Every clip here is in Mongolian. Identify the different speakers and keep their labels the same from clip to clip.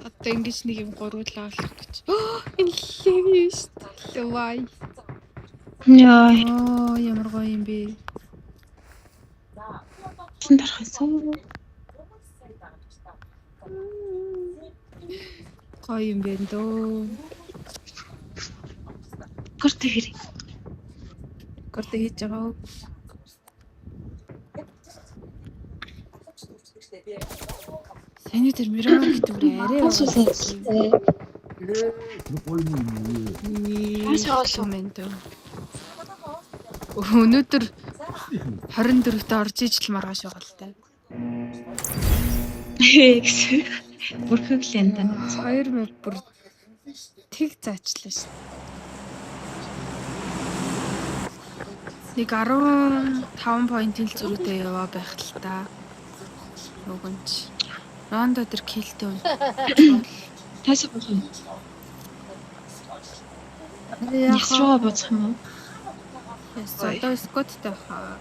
Speaker 1: Одоо ингэж нэг юм гуруулаа болох гэж. Энэ лээ шүү дээ. Вай.
Speaker 2: Яа,
Speaker 1: Ямар гоё юм бэ.
Speaker 2: чин тархасаа.
Speaker 1: Гоё юм бэ дөө.
Speaker 2: Гэрт хэрэг.
Speaker 1: Гэртэ хийж байгаа. Саний тэр Мирамарк дүр арай
Speaker 2: Асуусан.
Speaker 1: Асуусан. Өнөөдөр 24-т орж ижил маргааш байгаа л та.
Speaker 2: Гэсэн. Бүрхэглэн тань.
Speaker 1: 2 мөр бүр тэг заачлаа ш. Нэг 15 поинтын л зөрүүтэй яваа байх л та. Нөгөнч. Рондо тэр килтэй үн.
Speaker 2: Тасаа болох юм.
Speaker 1: Яг
Speaker 2: Ясруу боцох юм уу?
Speaker 1: одоо скоттэй хаа.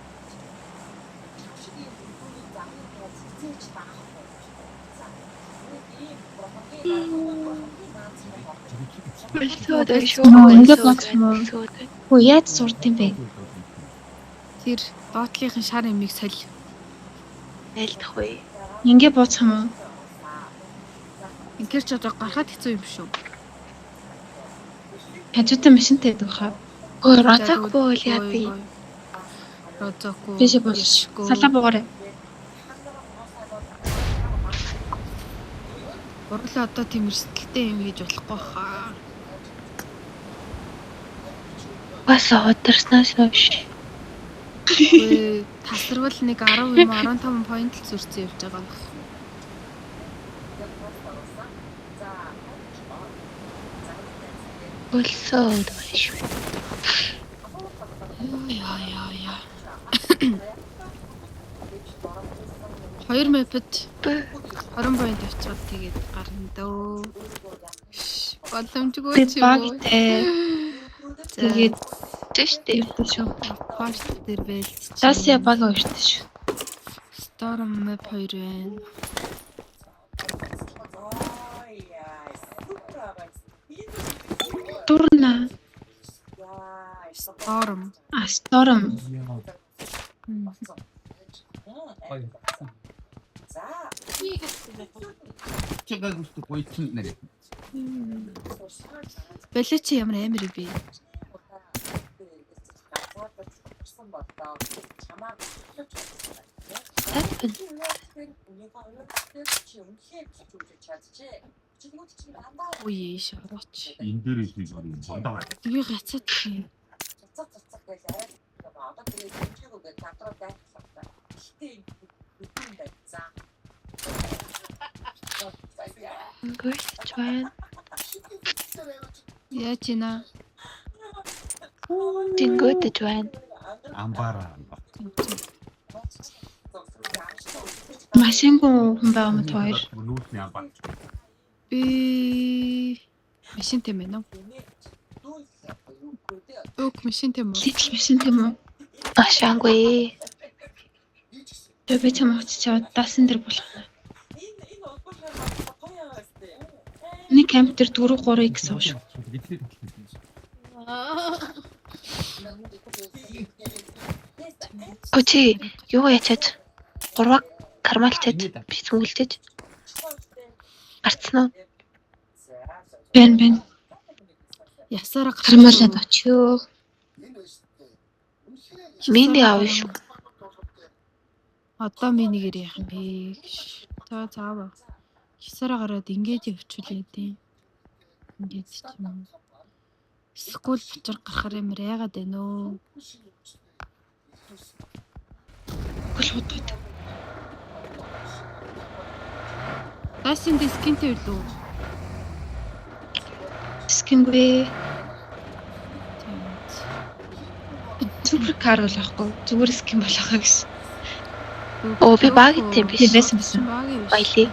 Speaker 2: Ингээд боцох юм уу? Хөө яаж сурд юм бэ?
Speaker 1: Тэр доотлынхын шар эмийг соль.
Speaker 3: Айлдах вэ?
Speaker 2: Ингээд боцох юм уу?
Speaker 1: Ингээр ч одоо гарахад хэцүү юм шүү.
Speaker 2: Хажуутай машинтай байдаг хаа.
Speaker 3: Ой, розак бол яа би.
Speaker 1: Розоку.
Speaker 2: Биш бол салаа буугаарай.
Speaker 1: Урлаа одоо тийм эрсдэлтэй юм хийж болохгүй хаа.
Speaker 3: Бас одорсноос хойш.
Speaker 1: Өө тасарвал нэг 10 юм 15 point л зүрцэн явж байгаа юм.
Speaker 3: Болсоо доош.
Speaker 1: Яа. 2 мэпэд 20 point авчаад тэгээд гарна дөө. Боломжгүй
Speaker 2: Би
Speaker 1: ч юм уу.
Speaker 2: багтай. Тэгээд
Speaker 3: Тэштэй.
Speaker 2: явдаг шүү.
Speaker 1: Пост дээр байлж.
Speaker 2: Дася баг ууштай шүү.
Speaker 1: Storm map 2 байна.
Speaker 2: Турна.
Speaker 1: Storm.
Speaker 2: Storm.
Speaker 4: 제가 그것도 거의 네.
Speaker 1: Балич ямар амар юм бэ? Ой, шараач.
Speaker 4: 인들이 지금 전당할
Speaker 1: Би гацаад тийм.
Speaker 3: Гэрч байна.
Speaker 1: Яаж ийна?
Speaker 3: Тэнгөөдөж байна.
Speaker 4: 안바라.
Speaker 2: Машингүй хүн байгаа юм хоёр.
Speaker 4: 누구냐 봐.
Speaker 1: Би машинтай байна уу? Өг машинтай мөн.
Speaker 2: Литл машин тийм үү?
Speaker 3: Ашаангүй.
Speaker 2: Тэгээ би чам очиж чад даасан дээр болох. Нэг компьютер 4-3 гэсэн уу шүү.
Speaker 3: Өчи юу ячаад 3 кармалчаад бисмүүлдэж гарцсан уу?
Speaker 2: Бэн.
Speaker 1: Ясаараа
Speaker 2: Кармалаад очиё.
Speaker 3: Миний аав шүү.
Speaker 1: Одоо минийгээр яах юм бэ? За заавал. Ясаараа гараад ингэж явчихлаа дээ. Ингэж ч юм уу. Скул бочор гарахаар юмэр яагаад байна оо?
Speaker 2: Гол хутгад.
Speaker 1: Дасин дискинтэй үлээ.
Speaker 2: Скингүй. Супер кар болохгүй. Зүгээр скин болохоо гэсэн.
Speaker 3: Оо би баг идэм биш.
Speaker 2: Би байсан.
Speaker 3: Баялий.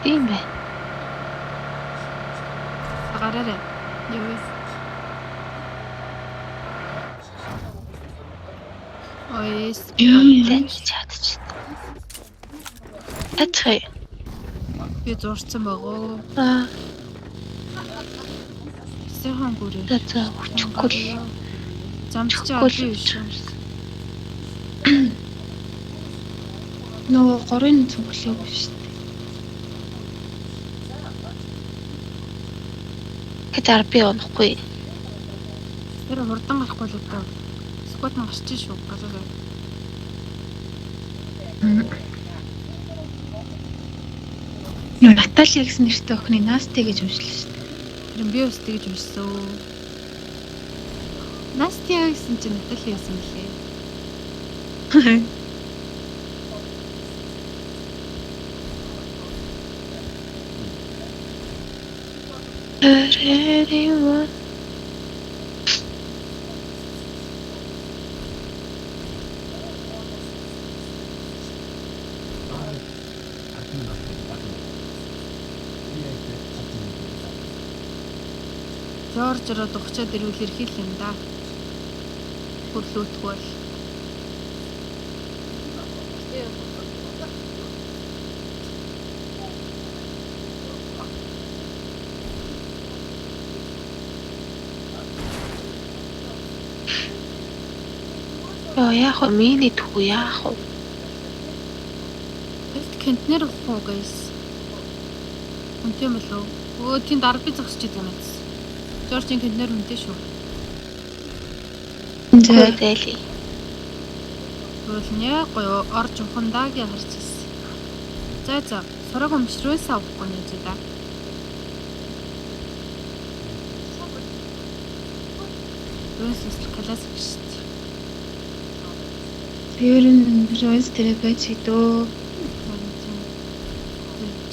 Speaker 3: Тийм бай.
Speaker 1: Гараарай. Юу.
Speaker 3: Лэнч чадчих. Тацхай.
Speaker 1: Би зурцсан байгаа.
Speaker 3: Аа,
Speaker 1: Сэхэн бүрээ.
Speaker 3: за хүчгүй л.
Speaker 1: Замчаа
Speaker 3: Чүхгүй л
Speaker 1: би биш.
Speaker 2: Нөгөө горын цуглааг шүү дээ.
Speaker 3: Хэдэр би унахгүй.
Speaker 1: Тэр хурдан гарахгүй л одоо. Скот нь гарч шүү. Галаа.
Speaker 2: Юу Натали гэсэн нэртэй охины Насти гэж уншлаа шүү дээ.
Speaker 1: Тэр би бас тэгж уншсан. Настя гэсэн чинь Натали яасан бэлээ.
Speaker 3: Everyone.
Speaker 1: Жорж ороод ухчаад ирвэл ирэх юм да. Хөрлөөтгүй бол.
Speaker 3: Яа яах вэ? Миний түү яах вэ?
Speaker 1: Тэд контейнер авах уу guys? Үнтэй болов. Өө тийм дарга би зогсож байгаа юм байна. Жоржийн контейнер үнтэй шүү.
Speaker 3: Зөө дэли.
Speaker 1: Бол нэ гоё орж ухандаа гэж харж ирсэн. За сураг өмшрөөс авахгүй нэ зэ да. Рөөс классик шүү дээ.
Speaker 2: Тэр нь Rose дээр байж идөө.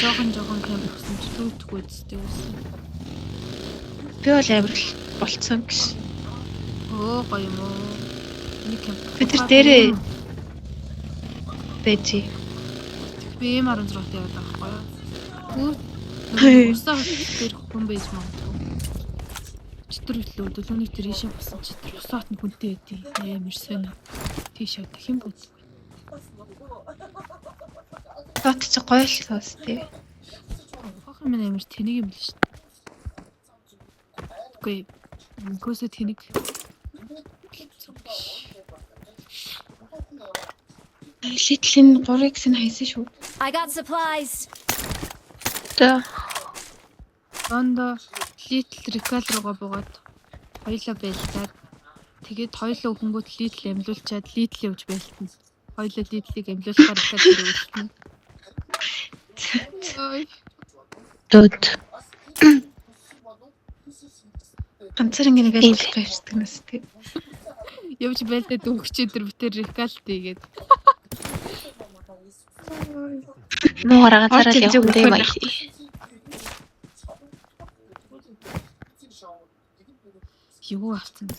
Speaker 1: Жохон кэм болсон ч лүүтгүй зүтэй байсан.
Speaker 2: Би бол амирал болцсон гэж.
Speaker 1: Оо гоё юм уу. Нэг кэм.
Speaker 2: Би тэр дээрээ байж.
Speaker 1: Би маран зураатай яваад байгаа байхгүй юу? Усаа тэр хүн байж магадгүй. Читэр үлээ дөлөөний тэр ийшээ басан читэр усаат нь хүнтэй байдیں۔ Амар сонио. Тийшээ дэх юм бол.
Speaker 2: Тот чи гоё л тоос тий.
Speaker 1: Хохор минь амар тэнийг юм л шүү дээ. Үгүй. Гүсэ тэнийг.
Speaker 2: Литлийн 3x нь хайсан шүү.
Speaker 5: I got supplies.
Speaker 3: За.
Speaker 1: Дондо литл рекал руугаа буугаад хоёлоо байлдаад тэгээд хоёлоо хөнгөт литл амлуулчаад литл явж байлтана. Хоёлоо литлийг амлуулахаар рекал өрүүлсэн. Ой.
Speaker 3: Дүүд.
Speaker 2: Ганцаар ингэ нэг ажиллах явчихдаг нас тий.
Speaker 1: Явж байлдаад өгчөө дөр битэр рекал тийгээд.
Speaker 3: Нуураа ганцаараа л явах юм байли.
Speaker 1: Юу авсан бэ?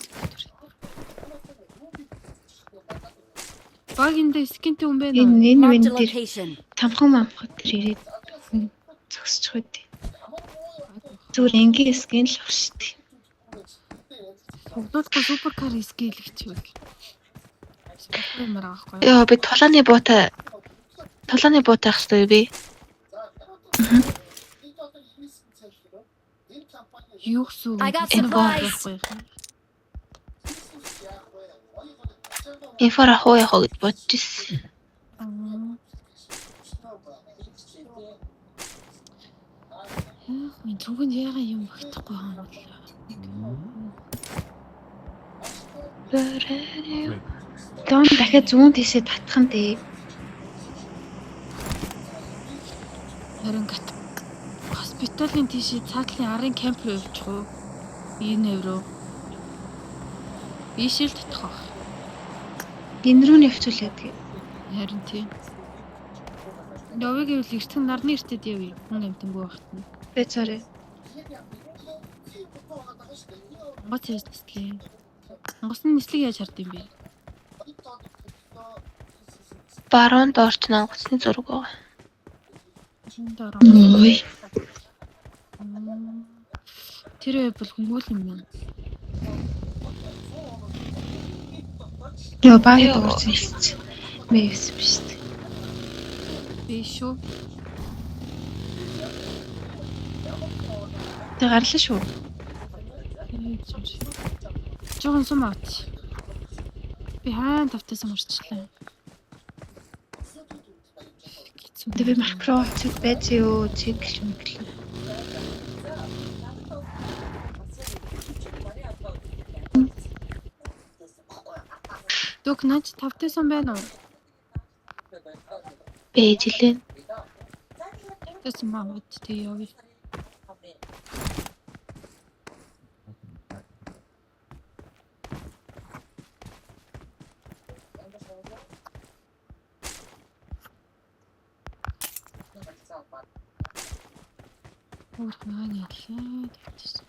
Speaker 1: Багинда скинтэй хүн байна уу?
Speaker 2: Энэ
Speaker 5: Marked a
Speaker 2: вен дээр
Speaker 5: location.
Speaker 2: тамхан мамхад тэр ирээд зогсчих үү тий. Зүгээр энгийн скин л ах шүү дээ.
Speaker 1: Суглуулахгүй суперкар скейлэгч юу? Суперкар мар аахгүй.
Speaker 3: Яа би толооны буутай ах хэвээр би.
Speaker 1: Юу гэсэн
Speaker 5: I got
Speaker 1: энэ
Speaker 5: supplies.
Speaker 1: байхгүй.
Speaker 3: Инфора хоо яах гэж бодож ирсэн.
Speaker 1: Миний зүгэн яага юм багтахгүй юм бол.
Speaker 2: Дон дахиад зүүн тийшээ татах нь дээ.
Speaker 1: Харин хоспиталийн тийшээ цаатлын арын камп руу явчих уу? Энэ евро. Ийшэл татах аа.
Speaker 2: Энэ рүү нь явчихлаа тэгээ.
Speaker 1: Харин тийм. Явыг гэвэл эртхэн нарны эртэд явъя. Хүн амтангүй багт нь.
Speaker 2: Би цаарай.
Speaker 1: Гоц яаж тэслээ. Гоцны нислэг яаж хард юм бэ?
Speaker 3: Баруун доорч нангацны зураг байгаа.
Speaker 1: Дөрөв.
Speaker 2: Ой.
Speaker 1: Тэр бол хөнгөл юм байна.
Speaker 2: Яа баа дуурч хэлчих. Мэвс биш дээ.
Speaker 1: Би Биш шүү.
Speaker 2: Тэг гарлаа шүү.
Speaker 1: Жохон сум авч. Би хаан тавтасан мөрчлээ.
Speaker 2: Тэг би макро цэг байж юу цэг юм гэлээ.
Speaker 1: Дүк наач тавтасан байна уу?
Speaker 3: Бэж илэн.
Speaker 1: Тавтасан маа тий явъя. Уурх маань яллаа. Тавтасан.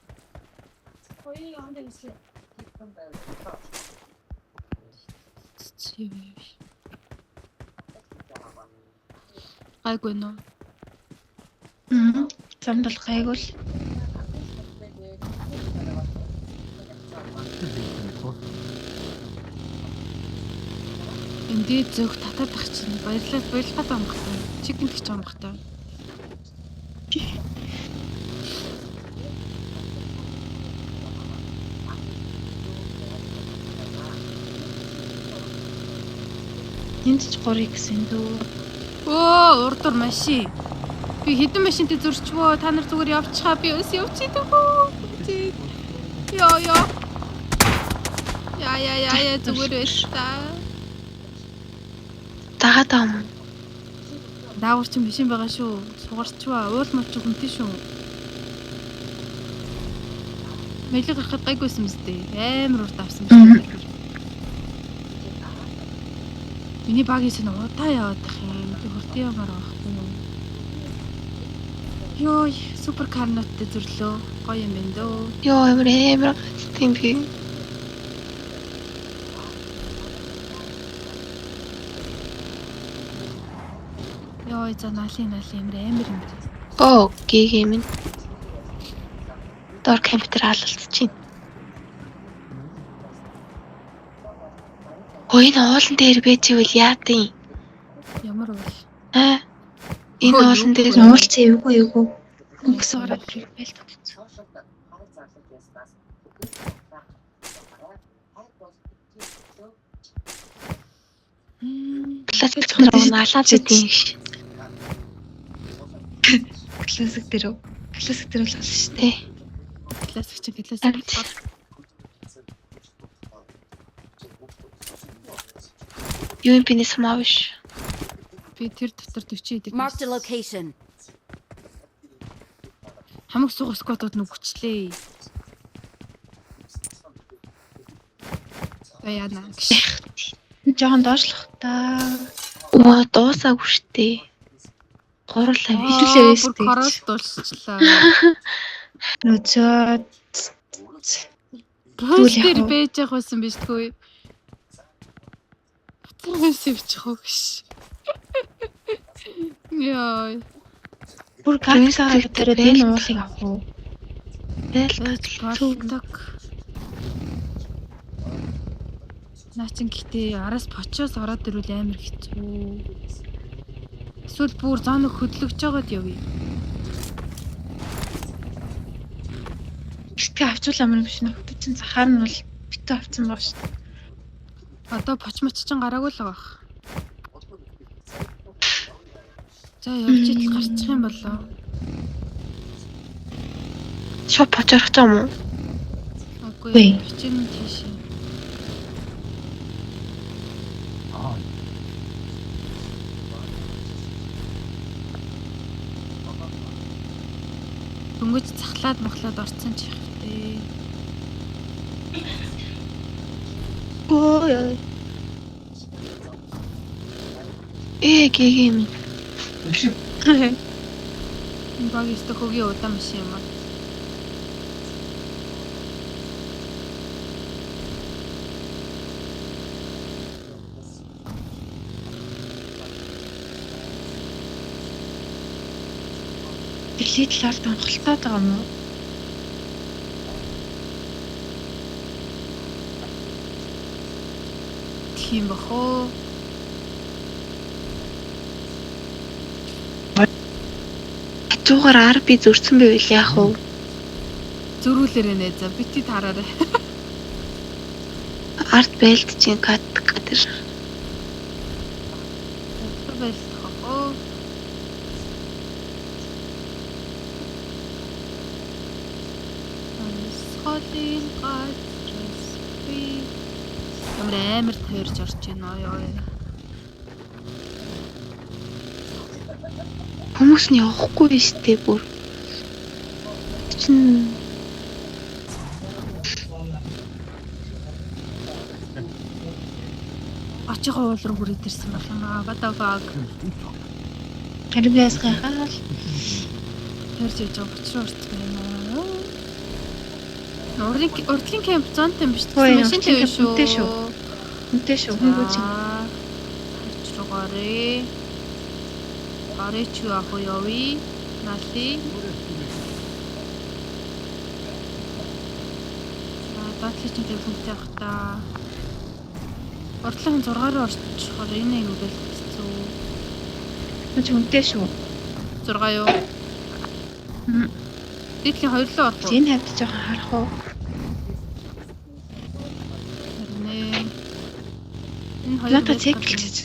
Speaker 1: Гайгүй нөө.
Speaker 2: Замд бол гайгүй л.
Speaker 1: Эндээ зөвх татаад ах чинь баярлаад амхтай. Чикен гэж амхтай.
Speaker 2: Энд ч 3 гэсэн дөө.
Speaker 1: Өө, урдуур машин. Би хэдэн машинтэй зурчвөө. Та нар зүгээр явчихаа. Би өөс явчихдаг уу. Яа. Яа, зүгээр байж та.
Speaker 3: Дагаад ам.
Speaker 1: Даавар чинь машин байгаа шүү. Сугарчваа. Уул мал чи хүнтэй шүү. Мэлэг гарахад гайгүйсэн мэт. Амар урд авсан байна. Миний багийнс нь удаа яваад их юм. Би хурдан явмаар байхгүй юу? Йой, супер карноттэй зүрлөө. Гоё юм байна дөө.
Speaker 3: Йоо амар тийм би.
Speaker 1: Йой, за наалын амар юм.
Speaker 3: Оо, гээгээ минь. Дор компьютер хаалцчихин. Хойно уулан дээр байж ивэл яадын.
Speaker 1: Ямар уул.
Speaker 3: Энэ уулан дээр
Speaker 2: Уулц эвгүй. Өнгөс ороод ирвэл татчих.
Speaker 3: пластик дээр унаалаад үдийн ш.
Speaker 2: Классик дээр бол болсон шүү дээ.
Speaker 1: Классик.
Speaker 3: Юу юм бинес маавш.
Speaker 1: Би тэр дотор 40 идэг.
Speaker 5: Marked a location.
Speaker 1: Хамаг суух скватууд нүгчлээ. Яана.
Speaker 2: Жохон доошлох та.
Speaker 3: Оо, дуусаагүй штэ. Гурлаа
Speaker 2: Хэлүүлээ
Speaker 1: Бүр
Speaker 2: өстэй.
Speaker 1: корол дуулчлаа.
Speaker 2: Нөөцөө
Speaker 1: Ростер байж явах байсан биш тгүй. Бутрагаас ивчих уу гэж. Яа.
Speaker 2: бүр гацаа дээр энэ уулыг авах уу?
Speaker 1: Болдог. Наачин гэхдээ араас почоос ороод ирвэл амар хэцүү. Эсвэл бүр зам хөдлөгж байгаад явъя.
Speaker 2: Битгээ авчуулаа мөн биш нөх. Чин захаар нь бол битээ авсан баг шүү дээ.
Speaker 1: Одоо почмоч чин гараагүй л байгаа. За явж ил гарчих юм болоо.
Speaker 3: Шоп почорох юм уу?
Speaker 1: Үгүй. Бичин тийш. Дөнгөж цахлаад мохлоод орцсон ч ихтэй.
Speaker 2: Ой.
Speaker 3: Гээгээ минь.
Speaker 1: Энэ баг өстө хөгийн удаан машин юм аа.
Speaker 2: Дэлхийд талаар тонхолтоод байгаа юм уу?
Speaker 1: Тийм бахоо.
Speaker 3: 100-аар RP зөрсөн байвал яах вэ?
Speaker 1: Зөрүүлээрэ нэ за бити тараарай.
Speaker 3: Арт байлт чинь кат катер.
Speaker 1: Байлтах оо. Сколын гацрас би амар тойрч орж байна ёо.
Speaker 3: Хүмүүс нь явахгүй штеп бүр. Чин
Speaker 1: Ачаа уул руу хүрээд ирсэн бол юм аа. What the fuck.
Speaker 2: Харвяас гахаал.
Speaker 1: Тэрж яж байгаа учраас урт байна. Урдлын кемп зонтой юм биш үү? Машинтай биш шүү.
Speaker 2: Үнтэй шүү. Хөнгөөч.
Speaker 1: Чугаре. Аре чу ахо яви. Наси. Дадлын чинь хүнтэй ах та. Урдлын 6-аар орчихоор энэ юм бол хэцүү.
Speaker 2: Үнтэй шүү.
Speaker 1: 6 юу? Дээдлийн 2 лөө орох уу?
Speaker 2: Энэ хавьд жоохон харах уу?
Speaker 1: Энэ
Speaker 2: Лата цэглэж.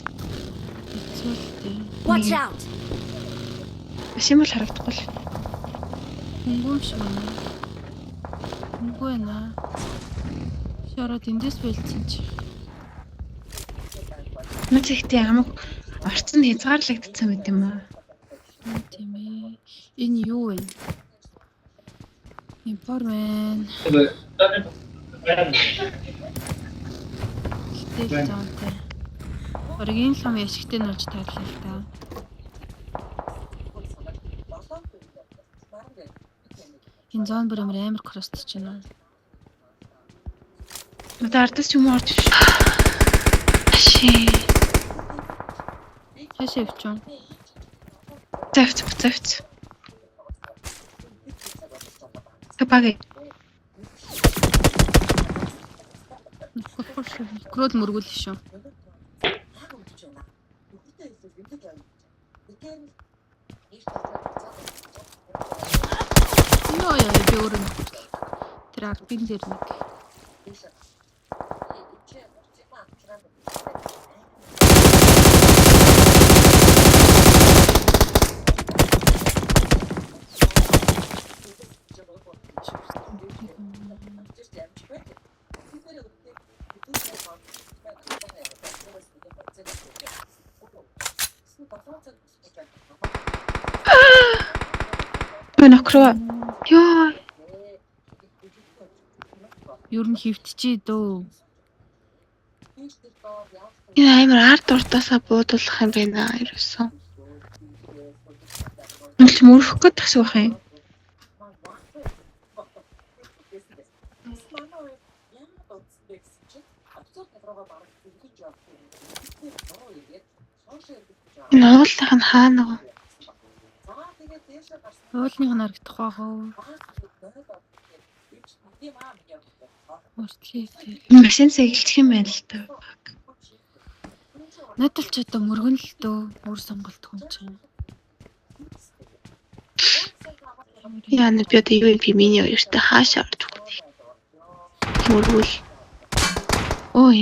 Speaker 5: Watch out!
Speaker 2: Машин бол харагдахгүй л.
Speaker 1: Хөнгөн шиг байна. Хөнгөө байна. Шараад эндээс бэлдсэн чи.
Speaker 2: Нүцэгтэй амаг орцсон хязгаарлагдсан байт юм аа.
Speaker 1: Тийм ээ. Энэ юу вэ? Информэн. Тэгэл заантай. Оргийн лам яшигтэй нууж таарлаа л та. Энэ зон бүр амар кростч байна.
Speaker 2: Одоо ардас ч юм уу орж ш.
Speaker 3: аши.
Speaker 1: Хашаа явчихсан.
Speaker 2: Завц. Тапагэ.
Speaker 1: Крод мөргөл шүү. Яа би өөрөө тэр арбин дээр нэг.
Speaker 2: Нокро.
Speaker 3: Ёо.
Speaker 1: Юу н хөвтчий дөө.
Speaker 3: Энэ амар арт уртаасаа буудуулах юм байна ерөөсөн.
Speaker 2: Нүлч мөрөх гээд тасах байх юм.
Speaker 3: Энэ уулынх нь хаана вэ?
Speaker 1: Уулынх нь харагдах байгаав. Уртлээ.
Speaker 2: Машин сэгэлчих юм байна л та.
Speaker 1: Надад ч одоо мөргөн л дөө өөр сонголт хүн чинь.
Speaker 3: Яна би одоо юу юм миний хоёртой хаашаа орж өгдөө. Мөргөл. Ой.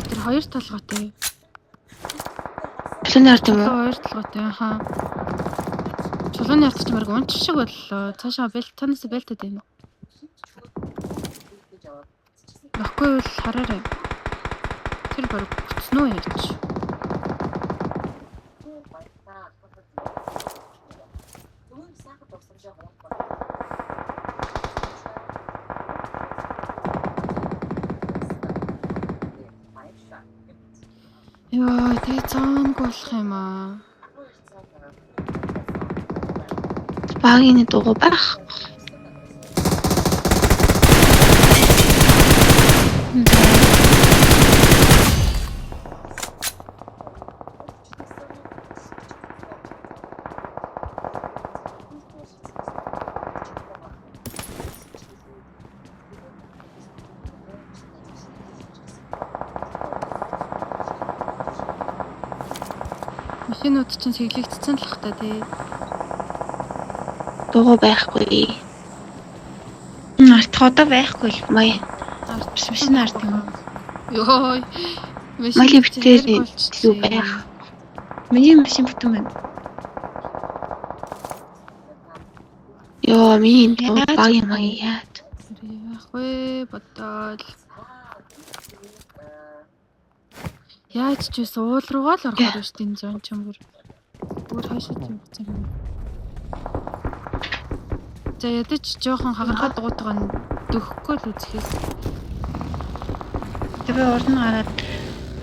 Speaker 1: Тэр хоёр толгойтой.
Speaker 3: Чулууны ард юм уу?
Speaker 1: Хоёр толгойтой хаа. Чулууны ард ч мэрэг унч шиг боллоо. Цаашаа бэлт танаас бэлтэд байна. Баггүй бол хараарай. Тэр баг бүтсэн үү яаж? Яа, тэг цаанг болох юм аа.
Speaker 3: Багийн дугуй байх.
Speaker 1: Шинүүд чинь цэглэгдсэн л хата тий.
Speaker 3: Дуу байхгүй.
Speaker 2: Арт одоо байхгүй л
Speaker 3: Май.
Speaker 2: машин арт юм.
Speaker 1: Йой.
Speaker 3: Мали битээр юу байх.
Speaker 2: Миний машин бүтэн байна.
Speaker 3: Йоо, минь
Speaker 2: Яаж
Speaker 3: баг
Speaker 2: вэ?
Speaker 3: юм яад.
Speaker 1: Яах вэ? Бодоол. Яаж ч вэ уул руугаа л орохоор байна шүү дээ энэ зон чамгөр. Өөр хаашаа тийм буцаа юм. За ядаж жоохон хагарахад дуутайгаа нь дөхөхгүй л үзэхээс.
Speaker 2: Тэгээ урд нь гараад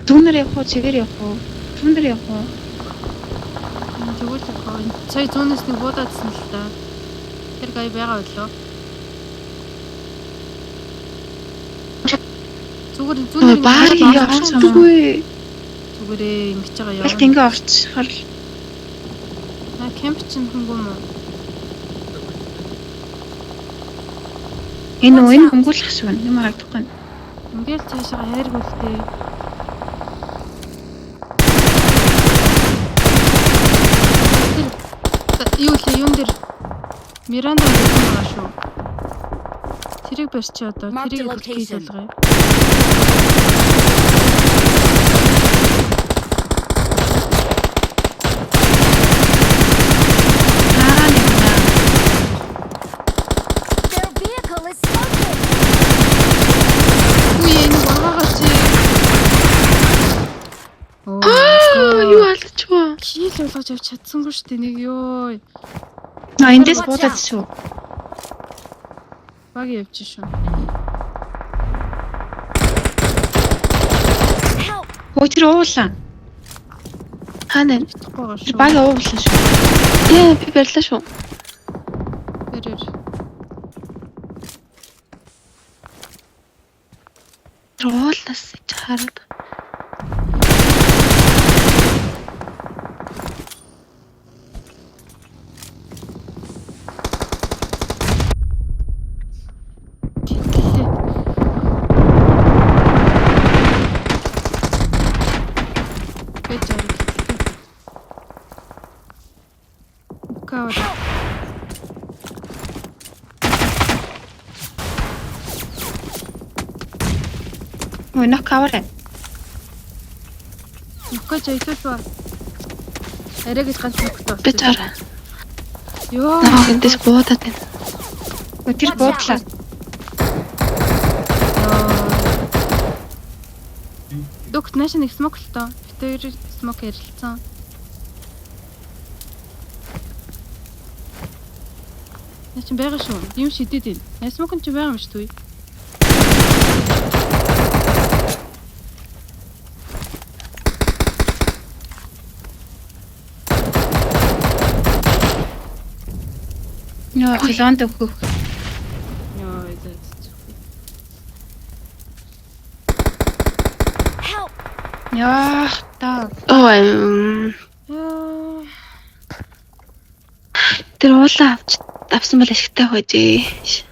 Speaker 2: зүүнээр явах уу, цэвэр явах уу? Зүүнээр явах уу?
Speaker 1: Тэгвэл яхаа сая зүүнээс нэг буудаадсан л та. Тэр гай байгаа болоо. Зүгээр
Speaker 3: Баг яахгүй.
Speaker 1: зүгээрээ ингэж байгаа
Speaker 2: Яг
Speaker 1: яваа.
Speaker 2: ингээ орчихоор л
Speaker 1: Кемп чинь хөнгөн мө.
Speaker 2: энэ хөнгөлөх шиг байна. Юм харагдахгүй.
Speaker 1: Ингээл цаашаа хайрг үлдээ. Юу л юм дээр Миранда гэсэн байгаа шүү. Тэрийг барьчи одоо.
Speaker 5: Marked
Speaker 1: Тэрийг
Speaker 5: location.
Speaker 1: хэлгэй.
Speaker 5: Their vehicle is smoking.
Speaker 1: Үгүй энэ багаагач.
Speaker 3: Юу алчваа.
Speaker 1: Кил болгож авч чадсангүй шүү дээ нэг ёо.
Speaker 2: Эндээс буудаад шүү.
Speaker 1: Баг явж шүү.
Speaker 5: Help!
Speaker 2: Хөө тэр уулаа.
Speaker 3: Хаана?
Speaker 1: Чадахгүй байгаа
Speaker 2: Тэр
Speaker 1: шүү.
Speaker 2: баг уулаа шүү.
Speaker 3: Яа, би барьлаа шүү.
Speaker 1: Бэрэр.
Speaker 3: Руулаас чараад.
Speaker 2: Нөх кавар.
Speaker 1: Нөхөж аялуулваа. Арай гэж ганц нөхөд
Speaker 3: Би
Speaker 1: болсон.
Speaker 3: чараа.
Speaker 1: Йоо.
Speaker 3: Наа эндээс буудаад байна.
Speaker 2: Тэр буудлаа.
Speaker 1: Докт нааш нэг смок л тоо. Битээр смок ярилцсан. Наа чи байгаа шүү. Юм шидэд ийн. Смок нь чи байгаа юм шүү.
Speaker 2: Нөө хилоонд өгөх.
Speaker 1: Йоо, зэц.
Speaker 5: Help!
Speaker 2: Яах таа.
Speaker 1: Яа.
Speaker 3: Тэр уулаа авсан бол ашигтай хөөжээ.